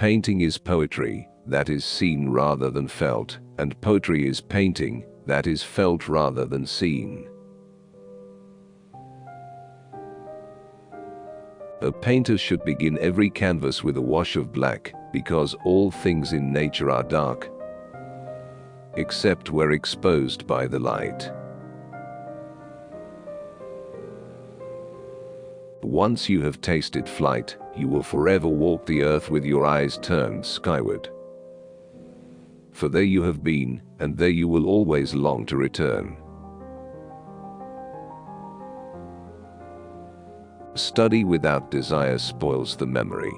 painting is poetry, that is seen rather than felt, and poetry is painting, that is felt rather than seen. A painter should begin every canvas with a wash of black, because all things in nature are dark, except where exposed by the light. Once you have tasted flight, you will forever walk the earth with your eyes turned skyward. For there you have been, and there you will always long to return. Study without desire spoils the memory,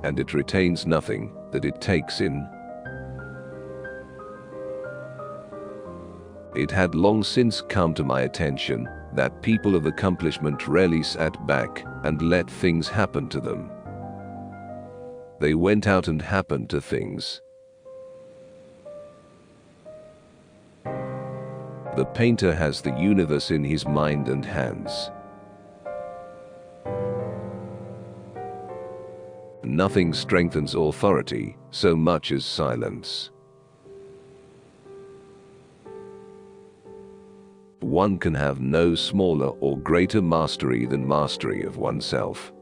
and it retains nothing that it takes in. It had long since come to my attention that people of accomplishment rarely sat back and let things happen to them. They went out and happened to things. The painter has the universe in his mind and hands. Nothing strengthens authority so much as silence. One can have no smaller or greater mastery than mastery of oneself.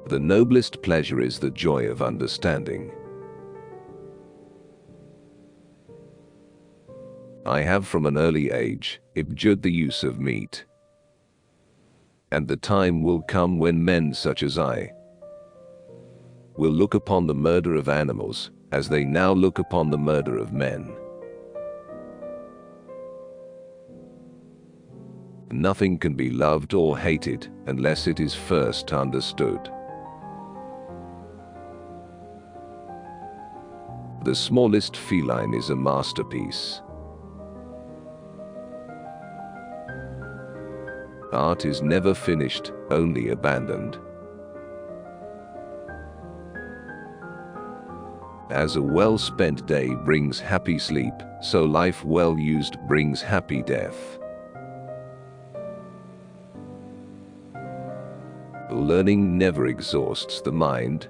The noblest pleasure is the joy of understanding. I have from an early age abjured the use of meat. And the time will come when men such as I will look upon the murder of animals as they now look upon the murder of men. Nothing can be loved or hated unless it is first understood. The smallest feline is a masterpiece. Art is never finished, only abandoned. As a well-spent day brings happy sleep, so life well used brings happy death. Learning never exhausts the mind.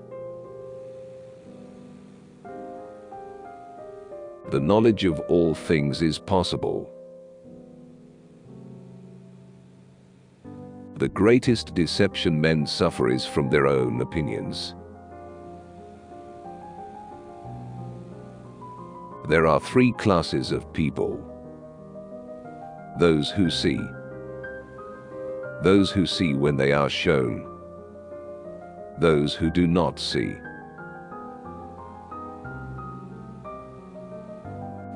The knowledge of all things is possible. The greatest deception men suffer is from their own opinions. There are three classes of people: those who see when they are shown, those who do not see.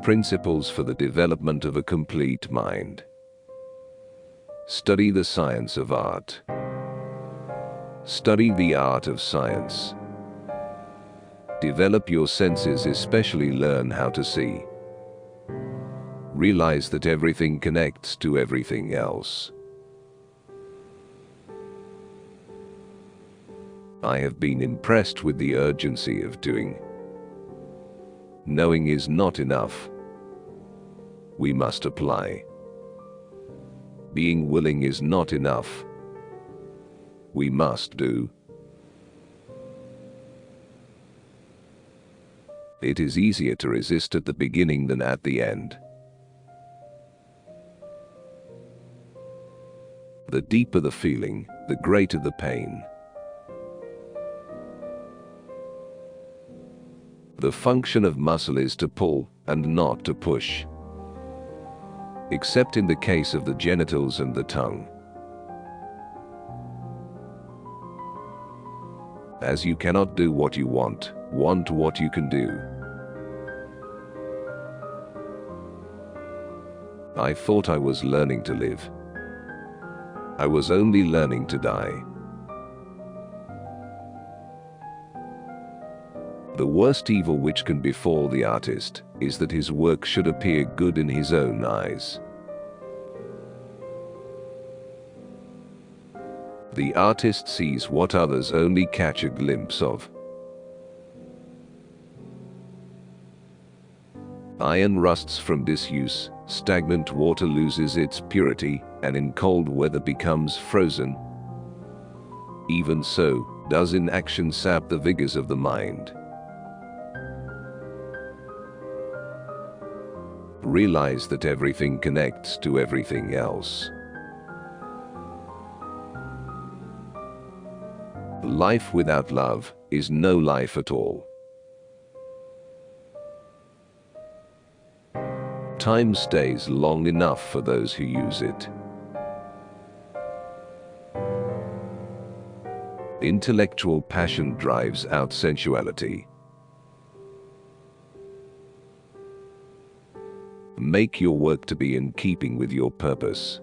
Principles for the development of a complete mind. Study the science of art. Study the art of science. Develop your senses, especially learn how to see. Realize that everything connects to everything else. I have been impressed with the urgency of doing. Knowing is not enough. We must apply. Being willing is not enough. We must do. It is easier to resist at the beginning than at the end. The deeper the feeling, the greater the pain. The function of muscle is to pull and not to push, except in the case of the genitals and the tongue. As you cannot do what you want what you can do. I thought I was learning to live. I was only learning to die. The worst evil which can befall the artist is that his work should appear good in his own eyes. The artist sees what others only catch a glimpse of. Iron rusts from disuse, stagnant water loses its purity, and in cold weather becomes frozen. even so does inaction sap the vigors of the mind. Realize that everything connects to everything else. Life without love is no life at all. Time stays long enough for those who use it. Intellectual passion drives out sensuality. Make your work to be in keeping with your purpose.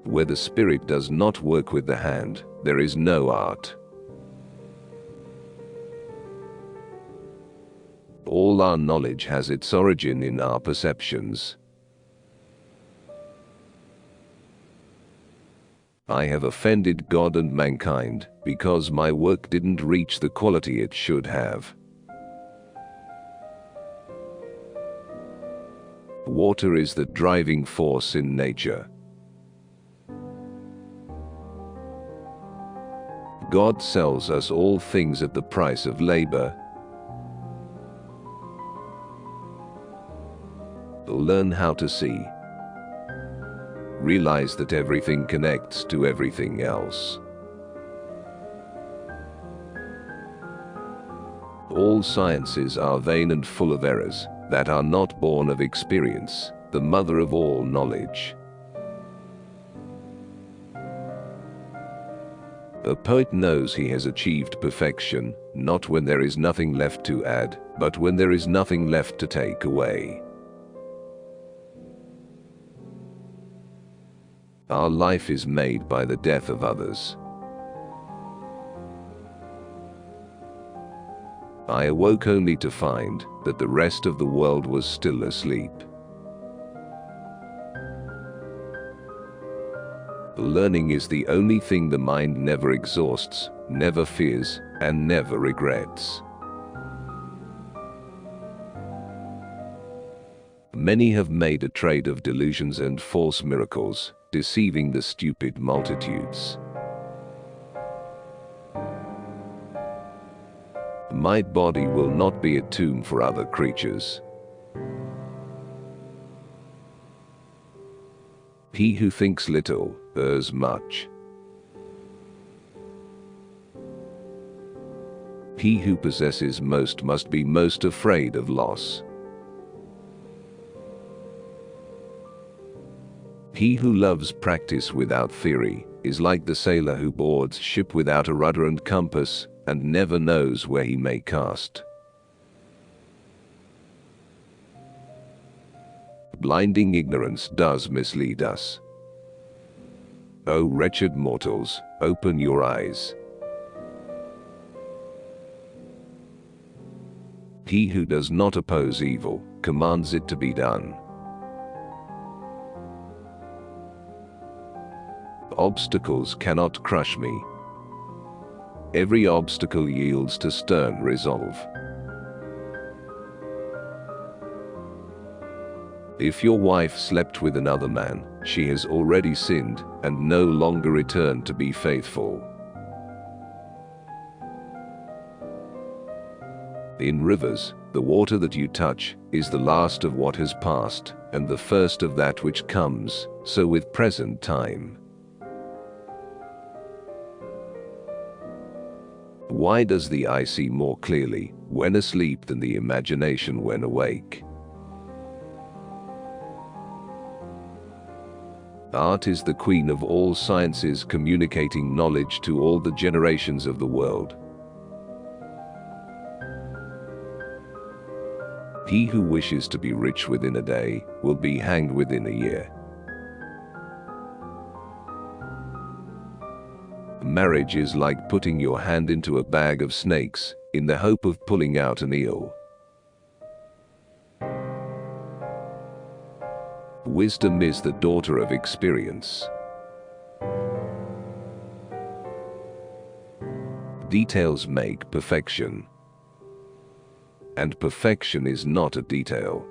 Where the spirit does not work with the hand, there is no art. All our knowledge has its origin in our perceptions. I have offended God and mankind because my work didn't reach the quality it should have. Water is the driving force in nature. God sells us all things at the price of labor. Learn how to see. Realize that everything connects to everything else. All sciences are vain and full of errors that are not born of experience, the mother of all knowledge. A poet knows he has achieved perfection, not when there is nothing left to add, but when there is nothing left to take away. Our life is made by the death of others. I awoke only to find that the rest of the world was still asleep. Learning is the only thing the mind never exhausts, never fears, and never regrets. Many have made a trade of delusions and false miracles, deceiving the stupid multitudes. My body will not be a tomb for other creatures. He who thinks little errs much. He who possesses most must be most afraid of loss. He who loves practice without theory is like the sailor who boards ship without a rudder and compass and never knows where he may cast. Blinding ignorance does mislead us. O wretched mortals, open your eyes. He who does not oppose evil commands it to be done. Obstacles cannot crush me. Every obstacle yields to stern resolve. If your wife slept with another man, she has already sinned and no longer returned to be faithful. In rivers, the water that you touch is the last of what has passed and the first of that which comes, so with present time. Why does the eye see more clearly when asleep than the imagination when awake? Art is the queen of all sciences, communicating knowledge to all the generations of the world. He who wishes to be rich within a day will be hanged within a year. Marriage is like putting your hand into a bag of snakes in the hope of pulling out an eel. Wisdom is the daughter of experience. Details make perfection, and perfection is not a detail.